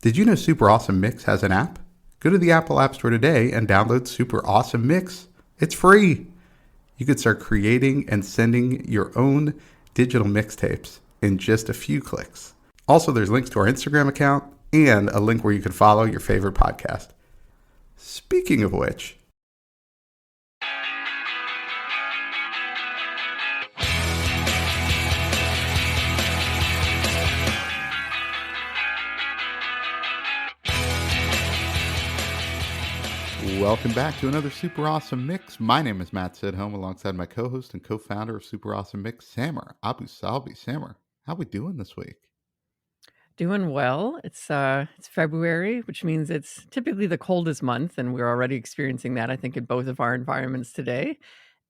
Did you know Super Awesome Mix has an app? Go to the Apple App Store today and download Super Awesome Mix. It's free. You could start creating and sending your own digital mixtapes in just a few clicks. Also, there's links to our Instagram account and a link where you can follow your favorite podcast. Speaking of which, welcome back to another Super Awesome Mix. My name is Matt Sidholm, alongside my co-host and co-founder of Super Awesome Mix, Samer Abu Salbi. Samer, how we doing this week? Doing well. It's February, which means it's typically the coldest month, and we're already experiencing that, I think, in both of our environments today.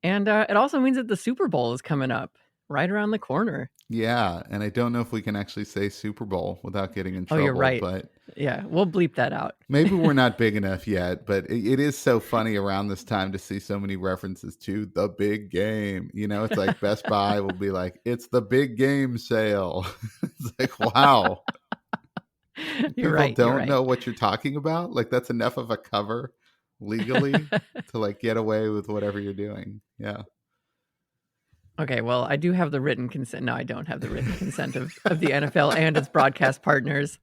And it also means that the Super Bowl is coming up right around the corner. Yeah, and I don't know if we can actually say Super Bowl without getting in Oh, you're trouble, right. but Yeah, we'll bleep that out. maybe we're not big enough yet. But it is so funny around this time to see so many references to the big game. You know, it's like Best Buy will be like, it's the big game sale. It's like, wow. You're People right. You're don't right. know what you're talking about. Like, that's enough of a cover legally to like get away with whatever you're doing. Yeah. Okay, well, I do have the written consent. No, I don't have the written consent of the NFL and its broadcast partners.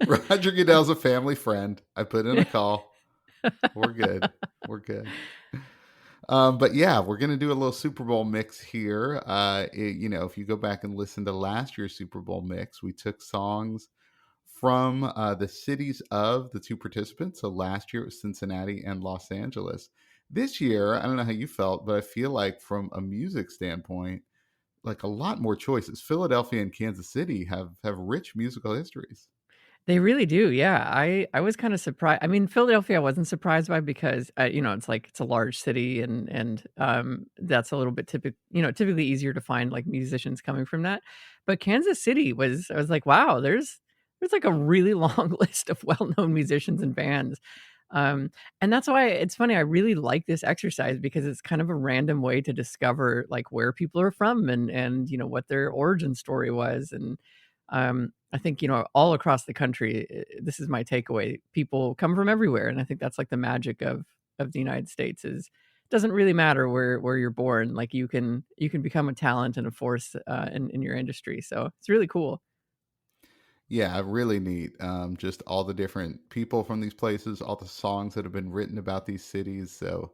Roger Goodell's a family friend. I put in a call. We're good. We're good. But yeah, we're going to do a little Super Bowl mix here. If you go back and listen to last year's Super Bowl mix, we took songs from the cities of the two participants. So last year it was Cincinnati and Los Angeles. This year, I don't know how you felt, but I feel like from a music standpoint, like a lot more choices. Philadelphia and Kansas City have rich musical histories. They really do, yeah. I was kind of surprised. I mean, Philadelphia I wasn't surprised by because, it's like it's a large city and that's a little bit typically easier to find like musicians coming from that. But Kansas City I was like, wow, there's like a really long list of well-known musicians and bands. Um, and that's why it's funny. I really like this exercise because it's kind of a random way to discover like where people are from and what their origin story was. And I think all across the country, this is my takeaway. People come from everywhere, and I think that's like the magic of the United States is it doesn't really matter where you're born. Like you can become a talent and a force in your industry. So it's really cool. Yeah, really neat. Just all the different people from these places, all the songs that have been written about these cities. So,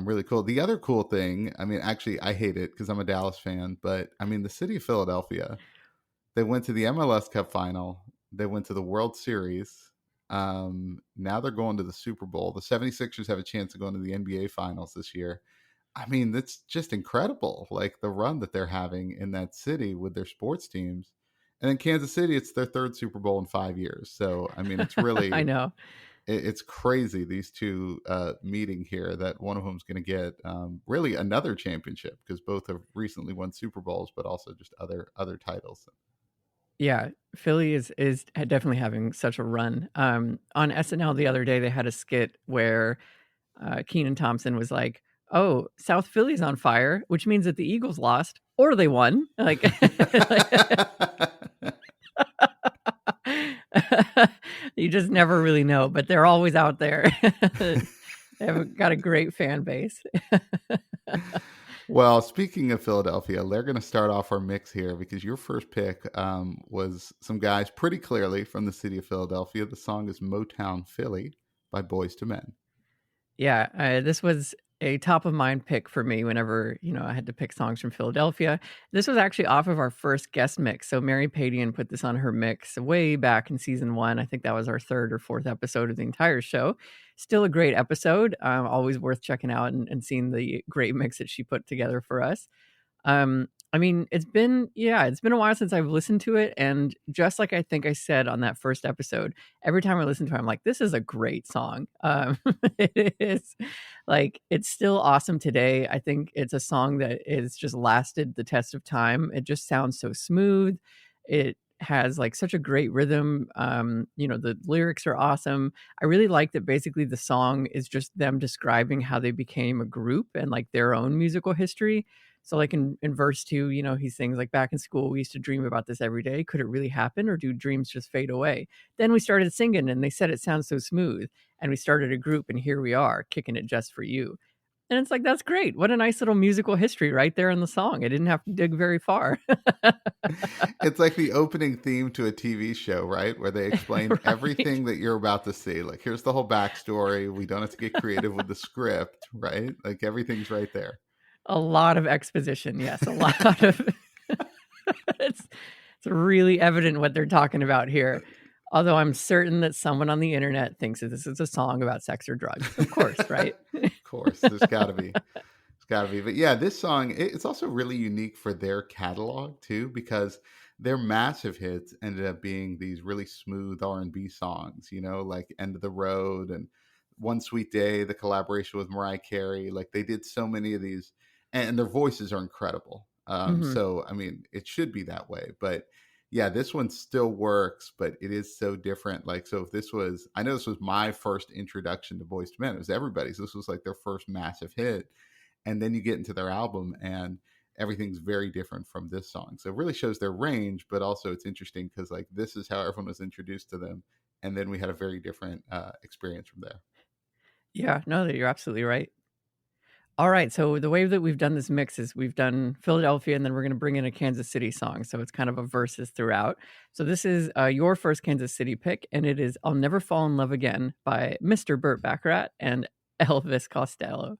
really cool. The other cool thing, I mean, actually, I hate it because I'm a Dallas fan, but I mean, the city of Philadelphia, they went to the MLS Cup final, they went to the World Series. Now they're going to the Super Bowl. The 76ers have a chance to go into the NBA finals this year. I mean, that's just incredible. Like the run that they're having in that city with their sports teams. And in Kansas City, it's their third Super Bowl in 5 years. So, I mean, it's I really, know. it's crazy these two meeting here that one of them is going to get really another championship because both have recently won Super Bowls, but also just other titles. Yeah, Philly is definitely having such a run. On SNL the other day, they had a skit where Keenan Thompson was like, "Oh, South Philly's on fire, which means that the Eagles lost or they won." Like, you just never really know, but they're always out there. They have got a great fan base. Well, speaking of Philadelphia, they're going to start off our mix here because your first pick was some guys pretty clearly from the city of Philadelphia. The song is Motown Philly by Boys to Men. Yeah, this was a top of mind pick for me whenever, I had to pick songs from Philadelphia. This was actually off of our first guest mix. So Mary Padian put this on her mix way back in season 1. I think that was our third or fourth episode of the entire show. Still a great episode. Always worth checking out and seeing the great mix that she put together for us. I mean, it's been a while since I've listened to it, and just like I think I said on that first episode, every time I listen to it, I'm like, this is a great song. It is like it's still awesome today. I think it's a song that is just lasted the test of time. It just sounds so smooth. It has like such a great rhythm. The lyrics are awesome. I really like that basically the song is just them describing how they became a group and like their own musical history. So like in verse 2, he sings like, back in school we used to dream about this every day. Could it really happen, or do dreams just fade away? Then we started singing and they said it sounds so smooth, and we started a group and here we are kicking it just for you. And it's like, that's great. What a nice little musical history right there in the song. I didn't have to dig very far. It's like the opening theme to a TV show, right? Where they explain Right. everything that you're about to see. Like, here's the whole backstory. We don't have to get creative with the script, right? Like, everything's right there. A lot of exposition, yes, a lot of it's it's really evident what they're talking about here. Although I'm certain that someone on the internet thinks that this is a song about sex or drugs. Of course, right? Of course, there's got to be. It's got to be. But yeah, this song, it's also really unique for their catalog too, because their massive hits ended up being these really smooth R&B songs, like End of the Road and One Sweet Day, the collaboration with Mariah Carey. Like they did so many of these, and their voices are incredible. Mhm. So, I mean, it should be that way. But yeah, this one still works, but it is so different. Like, so if this was, I know this was my first introduction to Boyz II Men. It was everybody's. This was like their first massive hit, and then you get into their album and everything's very different from this song, so it really shows their range. But also it's interesting because like this is how everyone was introduced to them, and then we had a very different experience from there. Yeah, no, you're absolutely right. All right, so the way that we've done this mix is we've done Philadelphia, and then we're gonna bring in a Kansas City song, so it's kind of a versus throughout. So this is, your first Kansas City pick, and it is "I'll Never Fall in Love Again" by Mr. Burt Bacharach and Elvis Costello.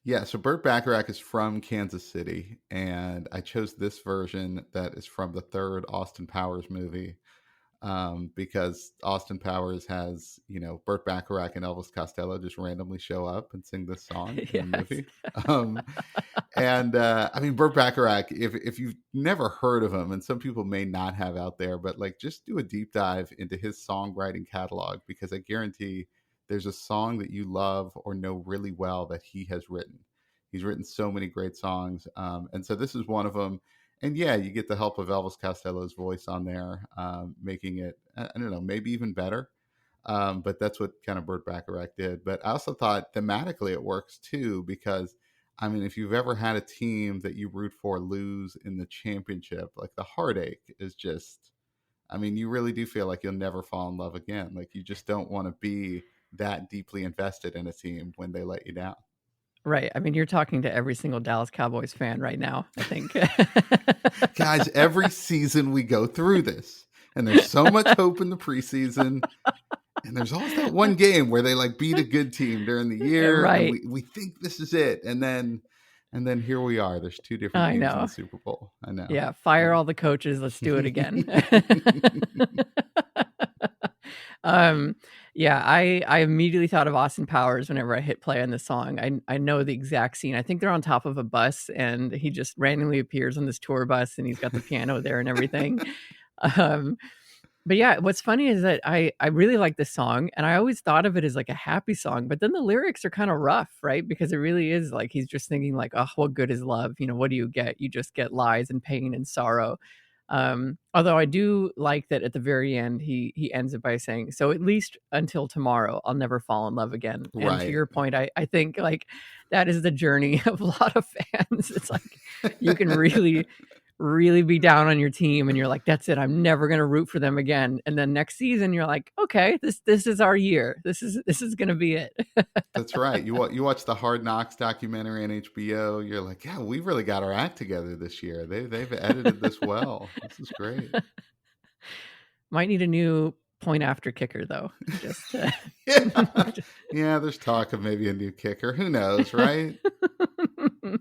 Yeah, so Burt Bacharach is from Kansas City, and I chose this version that is from the third Austin Powers movie, because Austin Powers has, Burt Bacharach and Elvis Costello just randomly show up and sing this song in the Yes. movie. Um, And I mean, Burt Bacharach, if you've never heard of him, and some people may not have out there, but like just do a deep dive into his songwriting catalog, because I guarantee there's a song that you love or know really well that he has written. He's written so many great songs, and so this is one of them. And yeah, you get the help of Elvis Costello's voice on there, making it, I don't know, maybe even better. But that's what kind of Burt Bacharach did. But I also thought thematically it works too, because I mean, if you've ever had a team that you root for lose in the championship, like the heartache is just, I mean, you really do feel like you'll never fall in love again. Like you just don't want to be that deeply invested in a team when they let you down. Right, I mean, you're talking to every single Dallas Cowboys fan right now, I think. Guys, every season we go through this, and there's so much hope in the preseason. And there's always that one game where they like beat a good team during the year, and Right, we think this is it, and then here we are. There's two different I teams in the know. Super Bowl. I know. Yeah, I fire know. all the coaches, let's do it again. Um, yeah, I immediately thought of Austin Powers whenever I hit play on this song. I know the exact scene. I think they're on top of a bus, and he just randomly appears on this tour bus, and he's got the piano there and everything. Um, but yeah, what's funny is that I really like this song, and I always thought of it as like a happy song, but then the lyrics are kind of rough, right? Because it really is like he's just thinking like, "Oh, what good is love? What do you get? You just get lies and pain and sorrow." Although I do like that at the very end, he ends it by saying, "So at least until tomorrow, I'll never fall in love again." And to Right. your point, I think like that is the journey of a lot of fans. It's like you can really be down on your team and you're like, that's it, I'm never going to root for them again, and then next season you're like, okay, this is our year, this is going to be it. That's right. You watch the Hard Knocks documentary on HBO. You're like, yeah, we really got our act together this year. They've edited this well. This is great. Might need a new point after kicker though, just Yeah. Yeah, there's talk of maybe a new kicker. Who knows, right?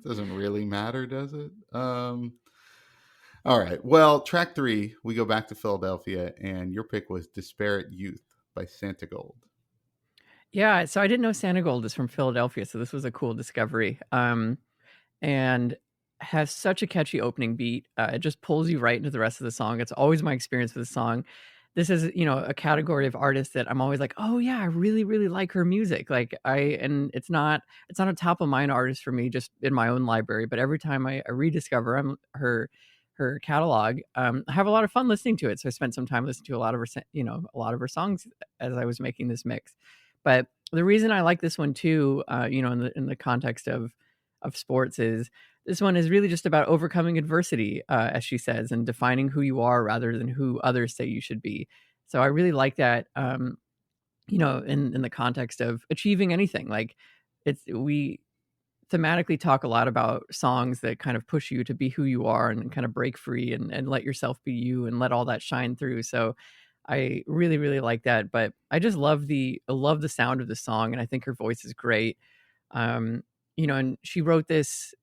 Doesn't really matter, does it? All right. Well, track three, we go back to Philadelphia, and your pick was Disparate Youth by Santa Gold. Yeah, so I didn't know Santa Gold is from Philadelphia, so this was a cool discovery. And has such a catchy opening beat. It just pulls you right into the rest of the song. It's always my experience with the song. This is, a category of artists that I'm always like, oh yeah, I really, really like her music. And it's not a top of mind artist for me, just in my own library. But every time I rediscover her catalog, I have a lot of fun listening to it. So I spent some time listening to a lot of a lot of her songs as I was making this mix. But the reason I like this one too, in the context of sports is this one is really just about overcoming adversity, as she says, and defining who you are rather than who others say you should be. So I really like that, in the context of achieving anything. Like, it's we thematically talk a lot about songs that kind of push you to be who you are and kind of break free and let yourself be you and let all that shine through. So I really, really like that. But I just love the sound of the song, and I think her voice is great. Um, and she wrote this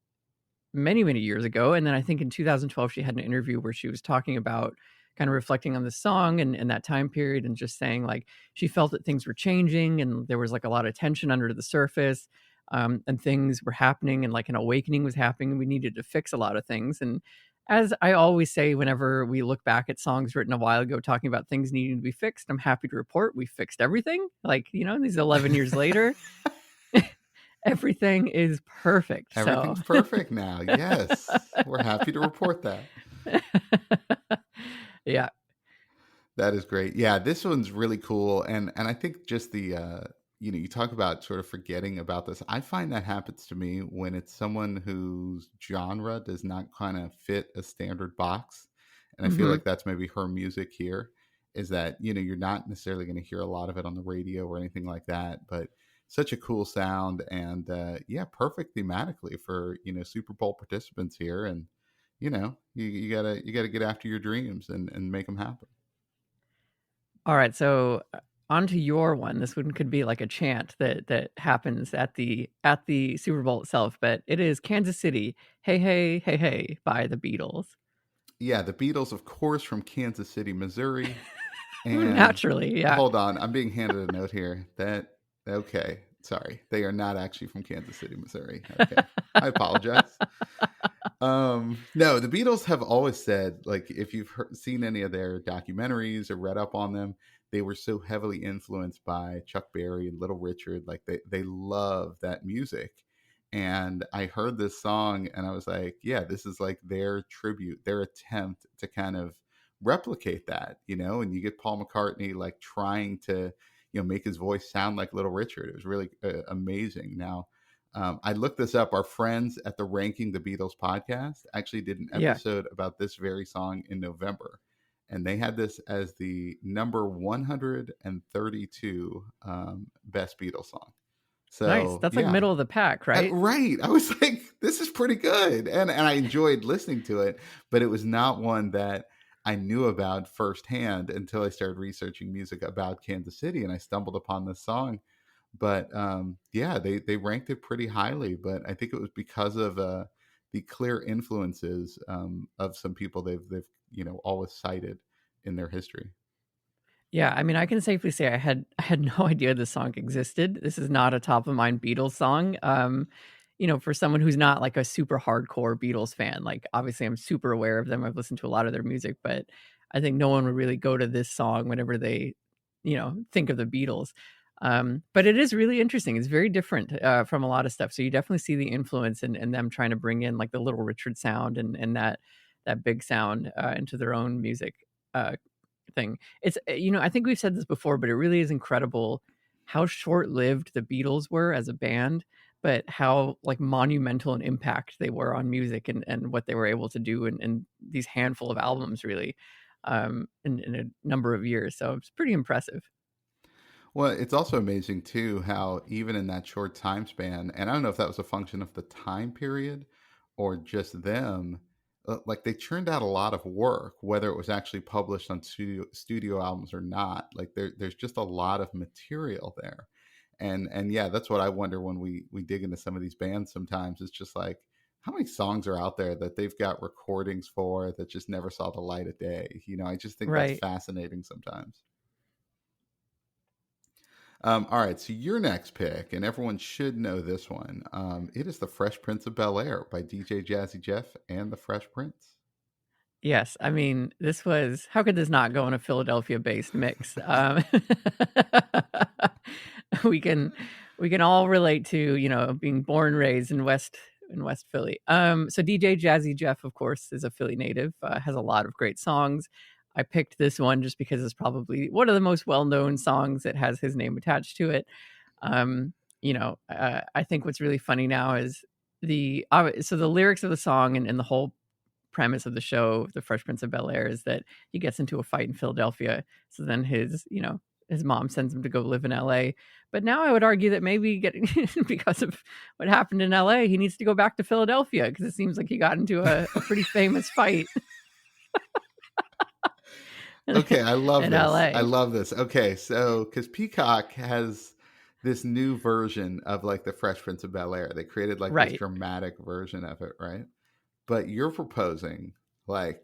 many, many years ago. And then I think in 2012, she had an interview where she was talking about kind of reflecting on the song and that time period, and just saying like she felt that things were changing and there was like a lot of tension under the surface, and things were happening and like an awakening was happening, and we needed to fix a lot of things. And as I always say, whenever we look back at songs written a while ago talking about things needing to be fixed, I'm happy to report we fixed everything. Like, these 11 years later, everything is perfect. So Everything's perfect now. Yes, we're happy to report that. yeah. That is great. Yeah, this one's really cool, and I think just the you talk about sort of forgetting about this. I find that happens to me when it's someone whose genre does not kind of fit a standard box, and I feel Mhm. like that's maybe her music here. Is that you're not necessarily going to hear a lot of it on the radio or anything like that, but such a cool sound, and yeah, perfect thematically for Super Bowl participants here, and you gotta get after your dreams and make them happen. All right, so, on to your one. This one could be like a chant that happens at the Super Bowl itself, but it is Kansas City, "Hey, hey, hey, hey" by the Beatles. Yeah, the Beatles, of course, from Kansas City, Missouri. And Naturally, yeah. hold on, I'm being handed a note here. Okay, sorry. They are not actually from Kansas City, Missouri. Okay. I apologize. No, the Beatles have always said, like, if you've seen any of their documentaries or read up on them, they were so heavily influenced by Chuck Berry and Little Richard. Like, they love that music. And I heard this song and I was like, yeah, this is like their tribute, their attempt to kind of replicate that, and you get Paul McCartney like trying to, make his voice sound like Little Richard. It was really amazing. Now, I looked this up. Our friends at the Ranking the Beatles podcast actually did an Yeah. episode about this very song in November. And they had this as the number 132 best Beatles song. Nice. So, That's like yeah. middle of the pack, right? Right. I was like, this is pretty good. And I enjoyed listening to it, but it was not one that I knew about firsthand until I started researching music about Kansas City and I stumbled upon this song. But yeah, they ranked it pretty highly. But I think it was because of the clear influences of some people they've always cited in their history. Yeah, I mean, I can safely say I had no idea this song existed. This is not a top of mind Beatles song. For someone who's not like a super hardcore Beatles fan, like obviously I'm super aware of them. I've listened to a lot of their music, but I think no one would really go to this song whenever they, think of the Beatles. But it is really interesting. It's very different from a lot of stuff. So you definitely see the influence in them trying to bring in like the Little Richard sound and that big sound into their own music. Thing. I think we've said this before, but it really is incredible how short-lived the Beatles were as a band, but how, like, monumental an impact they were on music and what they were able to do in these handful of albums really, in a number of years, so it's pretty impressive. Well, it's also amazing too how even in that short time span, and I don't know if that was a function of the time period or just them, like they churned out a lot of work, whether it was actually published on studio albums or not. Like there's just a lot of material there, and yeah, that's what I wonder when we dig into some of these bands. Sometimes it's just like how many songs are out there that they've got recordings for that just never saw the light of day. I just think that's Right. fascinating sometimes. All right, so your next pick, and everyone should know this one. It is the Fresh Prince of Bel Air by DJ Jazzy Jeff and the Fresh Prince. Yes, I mean, this was how could this not go in a Philadelphia-based mix? We can we can all relate to, being born and raised in West Philly. So DJ Jazzy Jeff, of course, is a Philly native, has a lot of great songs. I picked this one just because it's probably one of the most well-known songs that has his name attached to it. I think what's really funny now is so the lyrics of the song and the whole premise of the show, The Fresh Prince of Bel-Air, is that he gets into a fight in Philadelphia. So then his mom sends him to go live in LA. But now I would argue that maybe getting because of what happened in LA, he needs to go back to Philadelphia because it seems like he got into a pretty famous fight Okay, I love in this. I LA. love this. Okay, so because Peacock has this new version of like the Fresh Prince of Bel Air, they created like this Right. dramatic version of it, right? But you're proposing like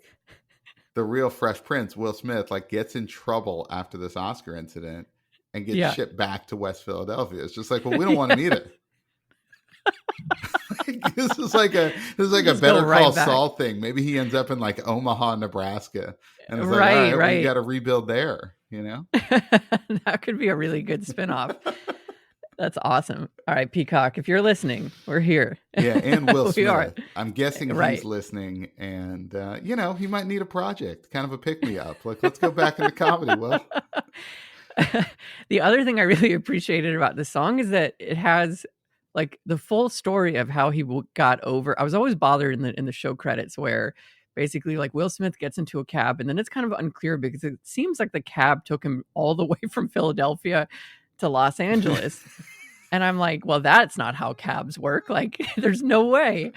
the real Fresh Prince, Will Smith, like gets in trouble after this Oscar incident and gets Yeah. shipped back to West Philadelphia. It's just like, well, we don't want him Yes. either. Like, this is like a Just go Better Call right back. Saul thing. Maybe he ends up in like Omaha, Nebraska, and it's like, all Right, right, well, you right. got to rebuild there, you know? That could be a really good spinoff. That's awesome. All right, Peacock, if you're listening, we're here. Yeah, and Will We are. Smith. I'm guessing he's Right. listening, and he might need a project, kind of a pick me up. Like, let's go back into comedy. Will. The other thing I really appreciated about this song is that it has like the full story of how he got over. I was always bothered in the show credits where basically like Will Smith gets into a cab and then it's kind of unclear because it seems like the cab took him all the way from Philadelphia to Los Angeles. And I'm like, well, that's not how cabs work. Like, there's no way.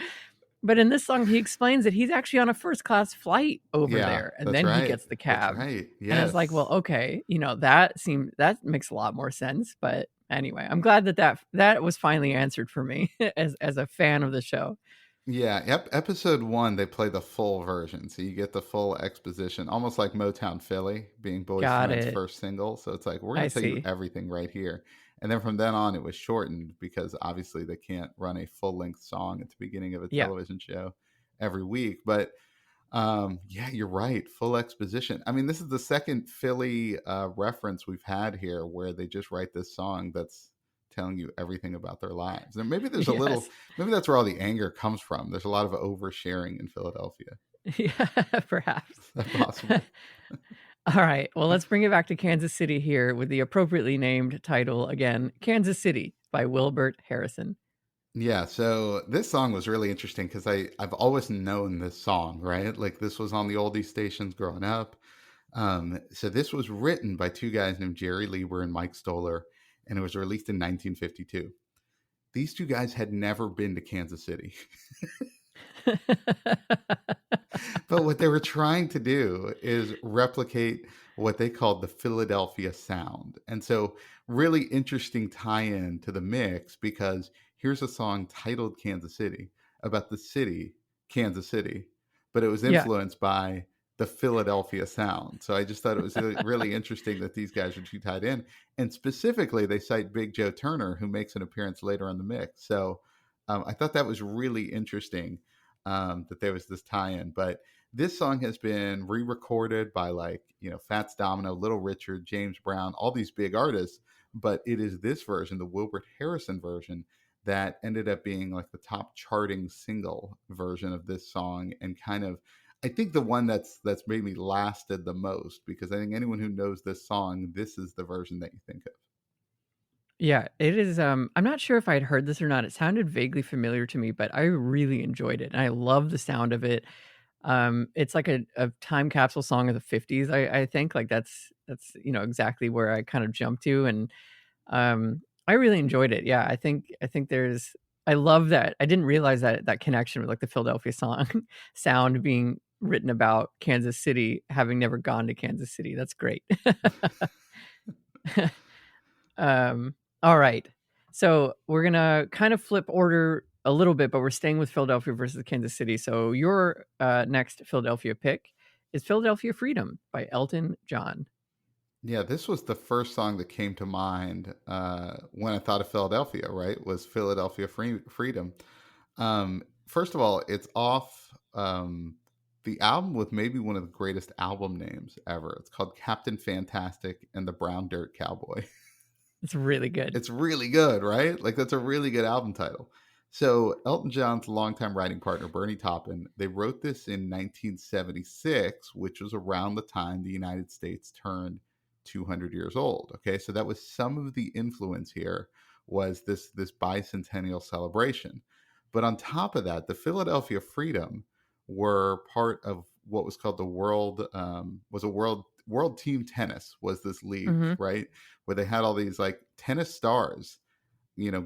But in this song, he explains that he's actually on a first class flight over Yeah, there, and that's then he right. gets the That's cab. right. And I was like, well, Yes. okay, that makes a lot more sense. But anyway, I'm glad that was finally answered for me as a fan of the show. Yeah. Episode one, they play the full version, so you get the full exposition, almost like Motown Philly being Boyz II Got Men's it. first single. So it's like we're I going to tell you see. everything right here. And then from then on, it was shortened because obviously they can't run a full length song at the beginning of a Yeah. television show every week. But yeah, you're right. Full exposition. I mean, this is the second Philly reference we've had here where they just write this song that's telling you everything about their lives. And maybe there's a little, Yes. maybe that's where all the anger comes from. There's a lot of oversharing in Philadelphia. Yeah, perhaps. Is that possible? All right. Well, let's bring it back to Kansas City here with the appropriately named title again, Kansas City by Wilbert Harrison. Yeah, so this song was really interesting because I've always known this song, right? Like this was on the oldie stations growing up. So this was written by two guys named Jerry Lieber and Mike Stoller, and it was released in 1952. These two guys had never been to Kansas City. But what they were trying to do is replicate what they called the Philadelphia sound. And so, really interesting tie in to the mix because here's a song titled Kansas City about the city, Kansas City, but it was Yeah. influenced by the Philadelphia sound. So I just thought it was really interesting that these guys are two tied in. And specifically, they cite Big Joe Turner, who makes an appearance later on the mix. So I thought that was really interesting that there was this tie-in. But this song has been re-recorded by like Fats Domino, Little Richard, James Brown, all these big artists. But it is this version, the Wilbert Harrison version, that ended up being like the top charting single version of this song, and kind of I think the one that's maybe lasted the most because I think anyone who knows this song, this is the version that you think of. Yeah, it is. I'm not sure if I'd heard this or not. It sounded vaguely familiar to me, but I really enjoyed it. And I love the sound of it. It's like a time capsule song of the 50s. I think like that's exactly where I kind of jumped to, and I really enjoyed it. Yeah, I think there's. I love that. I didn't realize that connection with like the Philadelphia song sound being written about Kansas City, having never gone to Kansas City. That's great. All right. So we're gonna kind of flip order a little bit, but we're staying with Philadelphia versus Kansas City. So your next Philadelphia pick is Philadelphia Freedom by Elton John. Yeah, this was the first song that came to mind when I thought of Philadelphia, right? Was Philadelphia Freedom. First of all, it's off the album with maybe one of the greatest album names ever. It's called Captain Fantastic and the Brown Dirt Cowboy. It's really good. It's really good, right? Like that's a really good album title. So Elton John's longtime writing partner, Bernie Taupin, they wrote this in 1976, which was around the time the United States turned 200 years old. Okay, so that was some of the influence here was this bicentennial celebration. But on top of that, the Philadelphia Freedom were part of what was called the world team tennis was this league, Mhm. right? Where they had all these like tennis stars,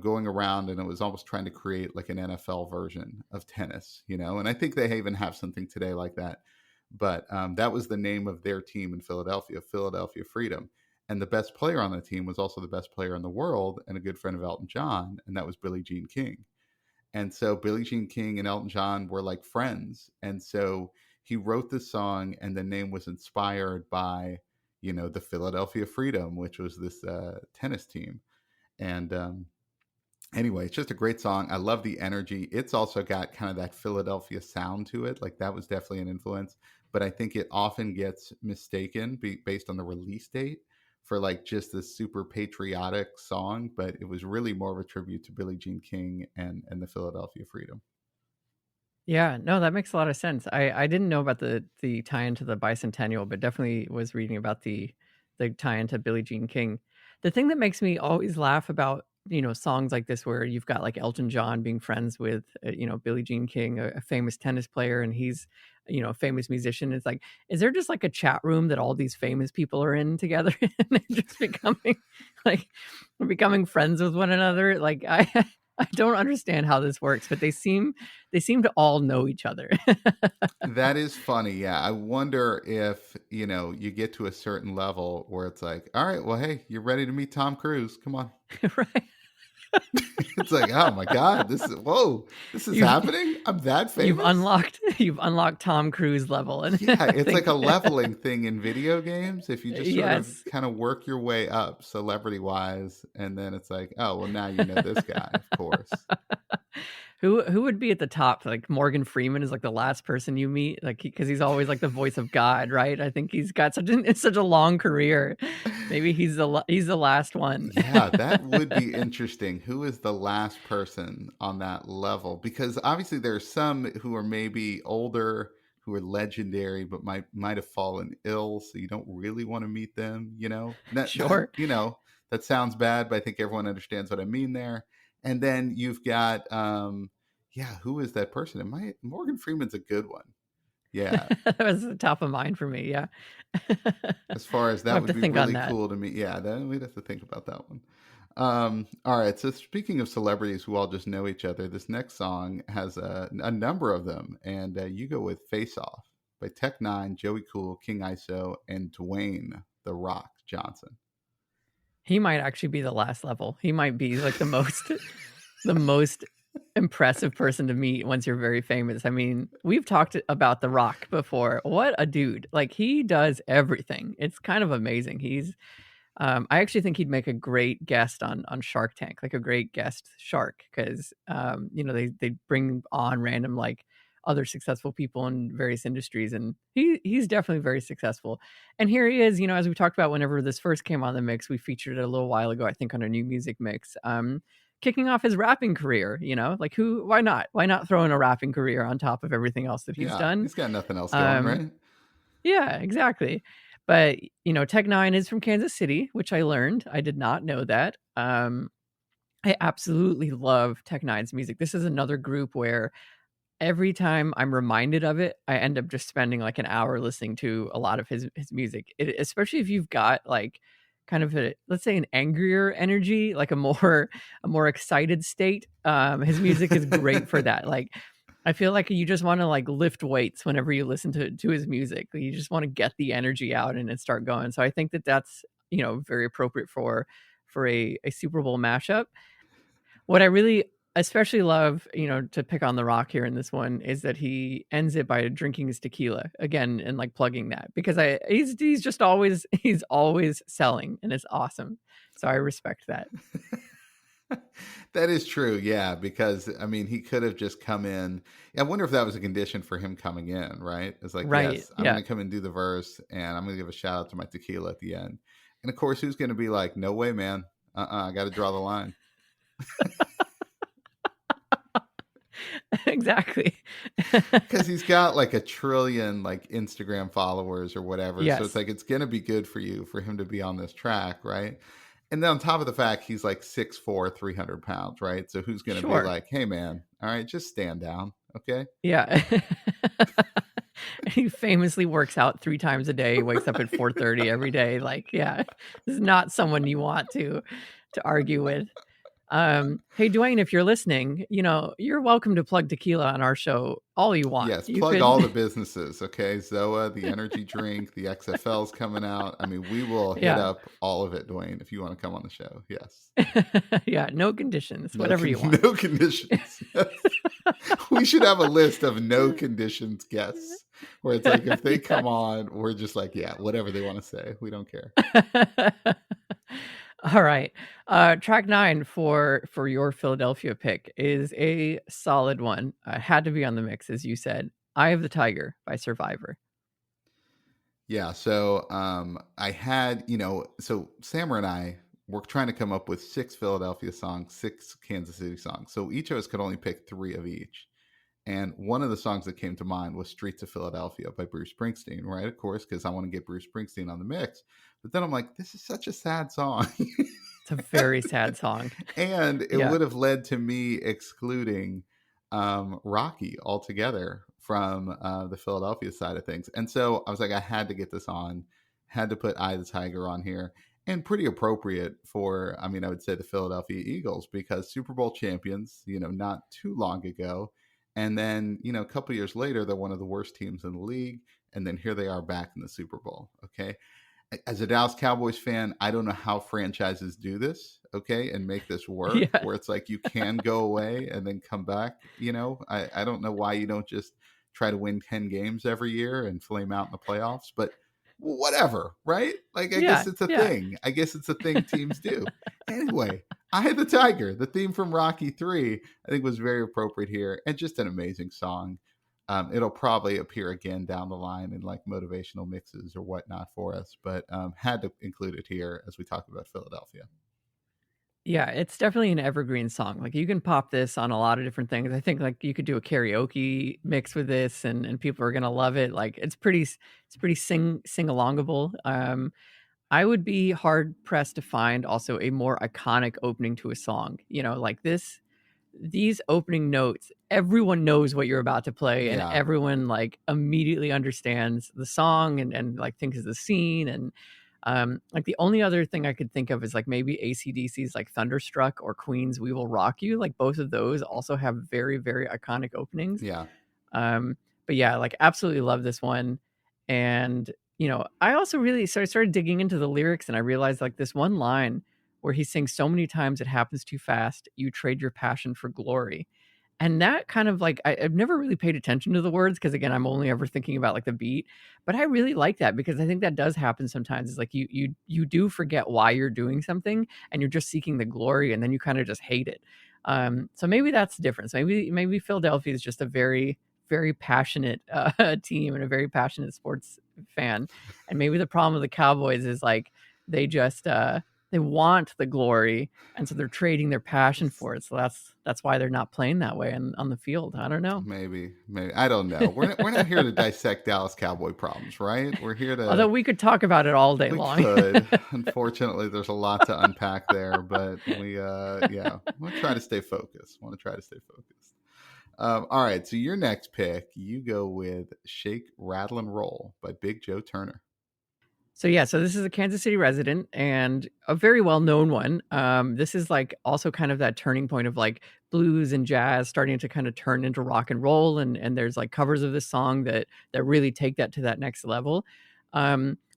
going around, and it was almost trying to create like an NFL version of tennis, and I think they even have something today like that. But that was the name of their team in Philadelphia, Philadelphia Freedom. And the best player on the team was also the best player in the world and a good friend of Elton John, and that was Billie Jean King. And so Billie Jean King and Elton John were like friends. And so he wrote this song, and the name was inspired by, the Philadelphia Freedom, which was this tennis team. And anyway, it's just a great song. I love the energy. It's also got kind of that Philadelphia sound to it. Like that was definitely an influence, but I think it often gets mistaken based on the release date for like just this super patriotic song, but it was really more of a tribute to Billie Jean King and the Philadelphia Freedom. Yeah, no, that makes a lot of sense. I didn't know about the tie-in to the bicentennial, but definitely was reading about the tie-in to Billie Jean King. The thing that makes me always laugh about, songs like this where you've got like Elton John being friends with, Billie Jean King, a famous tennis player, and he's, a famous musician. It's like, is there just like a chat room that all these famous people are in together and they're just like becoming friends with one another? Like I don't understand how this works, but they seem to all know each other. That is funny. Yeah. I wonder if, you get to a certain level where it's like, all right, well, hey, you're ready to meet Tom Cruise. Come on. Right? It's like, oh my God, whoa, this is You've happening. I'm that you've famous. unlocked you've unlocked Tom Cruise level, and Yeah, I it's like think a leveling thing in video games. If you just sort of yes. kind of work your way up celebrity wise, and then it's like, oh, well, now you know this guy, of course. Who would be at the top? Like Morgan Freeman is like the last person you meet, like because he's always like the voice of God, right? I think he's got such a long career. Maybe he's the last one. Yeah, that would be interesting. Who is the last person on that level? Because obviously there are some who are maybe older, who are legendary, but might have fallen ill, so you don't really want to meet them. Not Sure. that sounds bad, but I think everyone understands what I mean there. And then you've got, yeah, who is that person? It might Morgan Freeman's a good one. Yeah, That was the top of mind for me. Yeah. as far as I'll that have would to be think on really that. cool to me. Yeah, then we'd have to think about that one. All right. So speaking of celebrities who all just know each other, this next song has a number of them, and you go with "Face Off" by Tech Nine, Joey Cool, King ISO, and Dwayne the Rock Johnson. He might actually be the last level. He might be like the most impressive person to meet once you're very famous. I mean, we've talked about The Rock before. What a dude. Like he does everything. It's kind of amazing. I actually think he'd make a great guest on Shark Tank, like a great guest shark, because they bring on random like other successful people in various industries, and he's definitely very successful. And here he is, as we talked about whenever this first came on the mix, we featured it a little while ago, I think, on our new music mix. Kicking off his rapping career, like why not? Why not throw in a rapping career on top of everything else that he's Yeah, done? he's got nothing else going, Um, right? yeah, exactly. But, Tech Nine is from Kansas City, which I learned. I did not know that. I absolutely love Tech Nine's music. This is another group where every time I'm reminded of it, I end up just spending like an hour listening to a lot of his music. Especially if you've got like kind of a, let's say, an angrier energy, like a more excited state. His music is great for that. Like I feel like you just want to like lift weights whenever you listen to his music. You just want to get the energy out and then start going. So I think that that's very appropriate for a Super Bowl mashup. What I really especially love, to pick on The Rock here in this one, is that he ends it by drinking his tequila again and like plugging that because he's just always he's always selling and it's awesome. So I respect that. That is true, yeah, because I mean, he could have just come in. I wonder if that was a condition for him coming in, right? It's like, Right. yes, I'm going Yeah. to come and do the verse, and I'm going to give a shout out to my tequila at the end. And of course, who's going to be like, no way, man. I got to draw the line. Exactly. Because he's got like a trillion like Instagram followers or whatever. So it's Yes. like, it's going to be good for you for him to be on this track, right? And then on top of the fact, he's like 6'4", 300 pounds, right? So who's going to be Sure. like, hey, man, All right, just stand down, okay? Yeah. He famously works out 3 times a day, wakes up at Right. 4:30 every day, like, yeah, this is not someone you want to argue with. Hey, Dwayne, if you're listening, you're welcome to plug tequila on our show all you want. Yes, You plug could all the businesses, okay? Zoa, the energy drink, the XFL's coming out. I mean, we will hit yeah. up all of it, Dwayne, if you want to come on the show. Yes. Yeah, no conditions, No whatever you want. no conditions. Yes. We should have a list of no conditions guests where it's like if they come Yes. on, we're just like, yeah, whatever they want to say. We don't care. All right. Track 9 for your Philadelphia pick is a solid one. Had to be on the mix, as you said. "Eye of the Tiger" by Survivor. Yeah, so I had, so Sammer and I were trying to come up with 6 Philadelphia songs, 6 Kansas City songs. So each of us could only pick 3 of each. And one of the songs that came to mind was Streets of Philadelphia by Bruce Springsteen, right? Of course, because I want to get Bruce Springsteen on the mix. But then I'm like, this is such a sad song. It's a very sad song. And it Yeah. would have led to me excluding Rocky altogether from the Philadelphia side of things. And so I was like, I had to get this on, had to put Eye of the Tiger on here. And pretty appropriate for, I mean, I would say the Philadelphia Eagles because Super Bowl champions, not too long ago. And then, a couple years later, they're one of the worst teams in the league. And then here they are back in the Super Bowl. Okay, as a Dallas Cowboys fan, I don't know how franchises do this, okay, and make this work Yeah. where it's like you can go away and then come back. I don't know why you don't just try to win 10 games every year and flame out in the playoffs, but whatever, right? Like, I guess Yeah. it's a Yeah. thing. I guess it's a thing teams do. Anyway, I had the Tiger, the theme from Rocky 3, I think was very appropriate here and just an amazing song. It'll probably appear again down the line in like motivational mixes or whatnot for us, but had to include it here as we talk about Philadelphia. Yeah, it's definitely an evergreen song. Like, you can pop this on a lot of different things. I think, like, you could do a karaoke mix with this and people are gonna love it. Like, it's pretty sing-alongable. I would be hard pressed to find also a more iconic opening to a song. Like these opening notes, everyone knows what you're about to play and Yeah, everyone like immediately understands the song and like thinks of the scene. And like the only other thing I could think of is like maybe ACDC's like Thunderstruck or Queen's We Will Rock You. Like both of those also have very, very iconic openings. yeah, Um, but yeah, like absolutely love this one. And, I also really started digging into the lyrics and I realized like this one line where he sings so many times it happens too fast, you trade your passion for glory. And that kind of like I've never really paid attention to the words because again, I'm only ever thinking about like the beat. But I really like that because I think that does happen sometimes. It's like you do forget why you're doing something and you're just seeking the glory and then you kind of just hate it. So maybe that's the difference. Maybe Philadelphia is just a very very passionate team and a very passionate sports fan. And maybe the problem with the Cowboys is like they just they want the glory and so they're trading their passion for it. So that's why they're not playing that way on the field. I don't know. maybe I don't know. We're not here to dissect Dallas Cowboy problems, right? We're here Although to we could talk about it all day we long. could. Unfortunately, there's a lot to unpack there, but yeah, we'll try to stay focused. Want to try to stay focused. All right, so your next pick, you go with "Shake, Rattle, and Roll" by Big Joe Turner. So yeah, so this is a Kansas City resident and a very well-known one. This is like also kind of that turning point of like blues and jazz starting to kind of turn into rock and roll, and there's like covers of this song that really take that to that next level.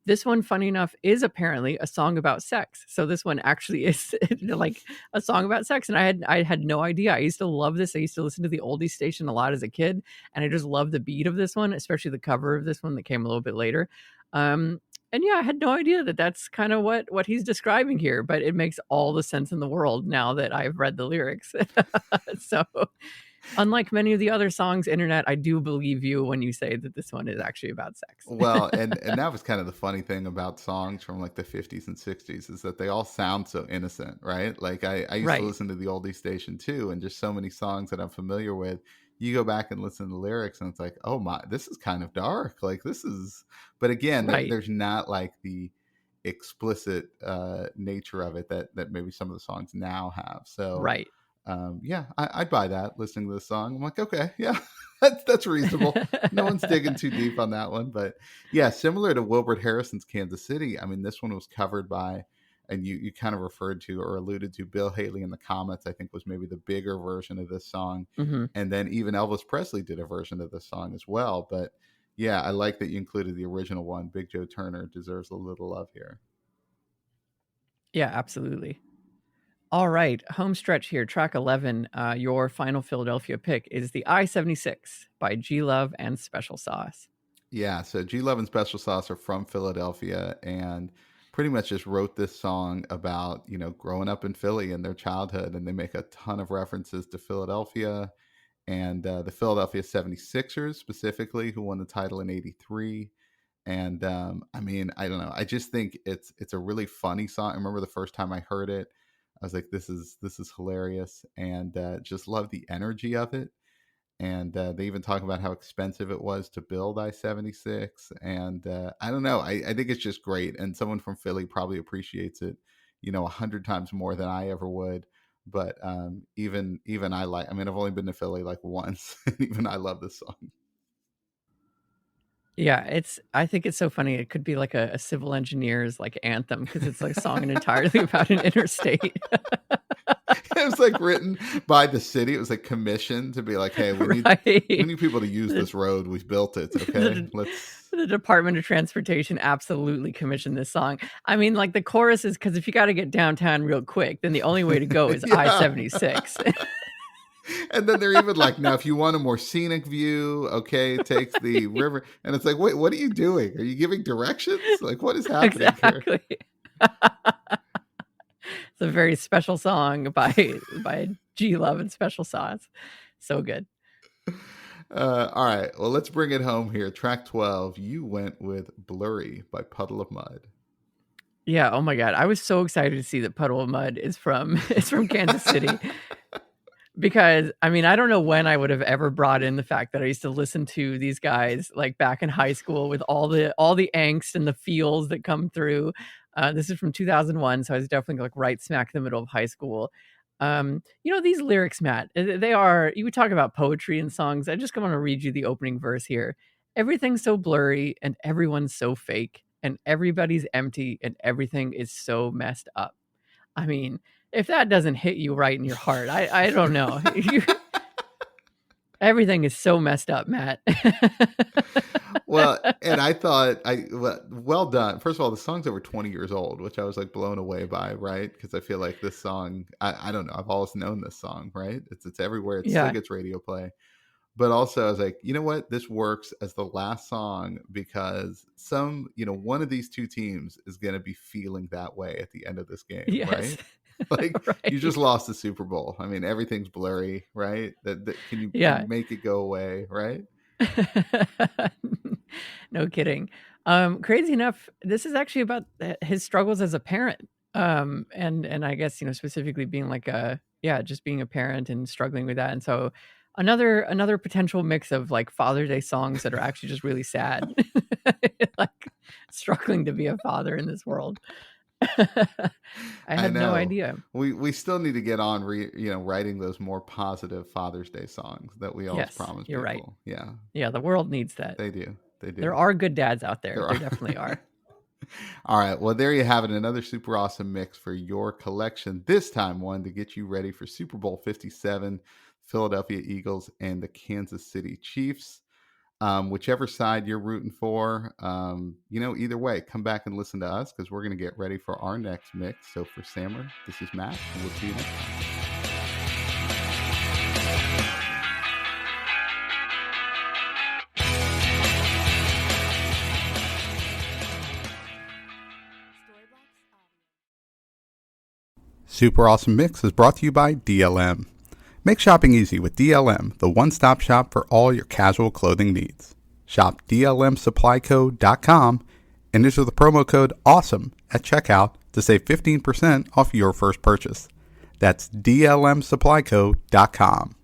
This one, funny enough, is apparently a song about sex. So this one actually is like a song about sex, and I had no idea. I used to love this. I used to listen to the oldies station a lot as a kid, and I just love the beat of this one, especially the cover of this one that came a little bit later. Um, and yeah, I had no idea that that's kind of what he's describing here, but it makes all the sense in the world now that I've read the lyrics. So, unlike many of the other songs, internet, I do believe you when you say that this one is actually about sex. Well, and that was kind of the funny thing about songs from like the 50s and 60s is that they all sound so innocent, right? Like I used to Right, listen to the oldie station too, and just so many songs that I'm familiar with. You go back and listen to the lyrics, and it's like, oh my, this is kind of dark. Like this is, but again, right, there's not like the explicit nature of it that maybe some of the songs now have. So right. yeah, I'd buy that listening to the song. I'm like, okay, yeah, that's reasonable. No one's digging too deep on that one. But yeah, similar to Wilbert Harrison's Kansas City, I mean, this one was covered by, and you kind of referred to or alluded to Bill Haley and the Comets, I think was maybe the bigger version of this song. Hmm. And then even Elvis Presley did a version of this song as well. But yeah, I like that you included the original one. Big Joe Turner deserves a little love here. Yeah, absolutely. All right, home stretch here, track 11. Your final Philadelphia pick is the I-76 by G Love and Special Sauce. Yeah, so G Love and Special Sauce are from Philadelphia and pretty much just wrote this song about, growing up in Philly and their childhood. And they make a ton of references to Philadelphia and the Philadelphia 76ers specifically, who won the title in 83. And I mean, I don't know. I just think it's a really funny song. I remember the first time I heard it, I was like, this is hilarious, and just love the energy of it. And they even talk about how expensive it was to build I-76. And I don't know. I think it's just great. And someone from Philly probably appreciates it, 100 times more than I ever would. But even I like. I mean, I've only been to Philly like once, and even I love this song. Yeah, I think it's so funny. It could be like a civil engineer's like anthem because it's like a song entirely about an interstate. It was like written by the city. It was like commissioned to be like, hey, we need Right. we need people to use this road. We've built it. Okay, let's. The Department of Transportation absolutely commissioned this song. I mean, like the chorus is because if you got to get downtown real quick, then the only way to go is Yeah. I-76. And then they're even like, now, if you want a more scenic view, okay, take the river. And it's like, wait, what are you doing? Are you giving directions? Like, what is happening Exactly. here? It's a very special song by G Love and Special Sauce. So good. All right. Well, let's bring it home here. Track 12, you went with Blurry by Puddle of Mud. Yeah. Oh my God. I was so excited to see that Puddle of Mud is from Kansas City. Because I mean, I don't know when I would have ever brought in the fact that I used to listen to these guys like back in high school with all the angst and the feels that come through. This is from 2001, so I was definitely like right smack in the middle of high school. These lyrics, Matt, they are, you would talk about poetry and songs. I just want to read you the opening verse here. Everything's so blurry and everyone's so fake and everybody's empty and everything is so messed up. I mean, if that doesn't hit you right in your heart, I don't know. Everything is so messed up, Matt. Well, and I thought, well done. First of all, the song's over 20 years old, which I was like blown away by, right? Because I feel like this song, I don't know, I've always known this song, right? It's everywhere. It still gets radio play. But also, I was like, you know what? This works as the last song because one of these two teams is going to be feeling that way at the end of this game, Yes. right? Like, right. You just lost the Super Bowl. I mean, everything's blurry, right? Can you make it go away, right? No kidding. Crazy enough, this is actually about his struggles as a parent. And I guess, specifically being like just being a parent and struggling with that. And so another potential mix of like Father's Day songs that are actually just really sad, like struggling to be a father in this world. I had no idea. We still need to get on, writing those more positive Father's Day songs that we always promise you're people. Right. Yeah. Yeah, the world needs that. They do. There are good dads out there. There definitely are. All right. Well, there you have it. Another super awesome mix for your collection. This time, one to get you ready for Super Bowl 57, Philadelphia Eagles and the Kansas City Chiefs. Whichever side you're rooting for, either way, come back and listen to us because we're going to get ready for our next mix. So for Sammer, this is Matt, and we'll see you next time. Super Awesome Mix is brought to you by DLM. Make shopping easy with DLM, the one-stop shop for all your casual clothing needs. Shop DLMsupplyco.com and enter the promo code AWESOME at checkout to save 15% off your first purchase. That's DLMsupplyco.com.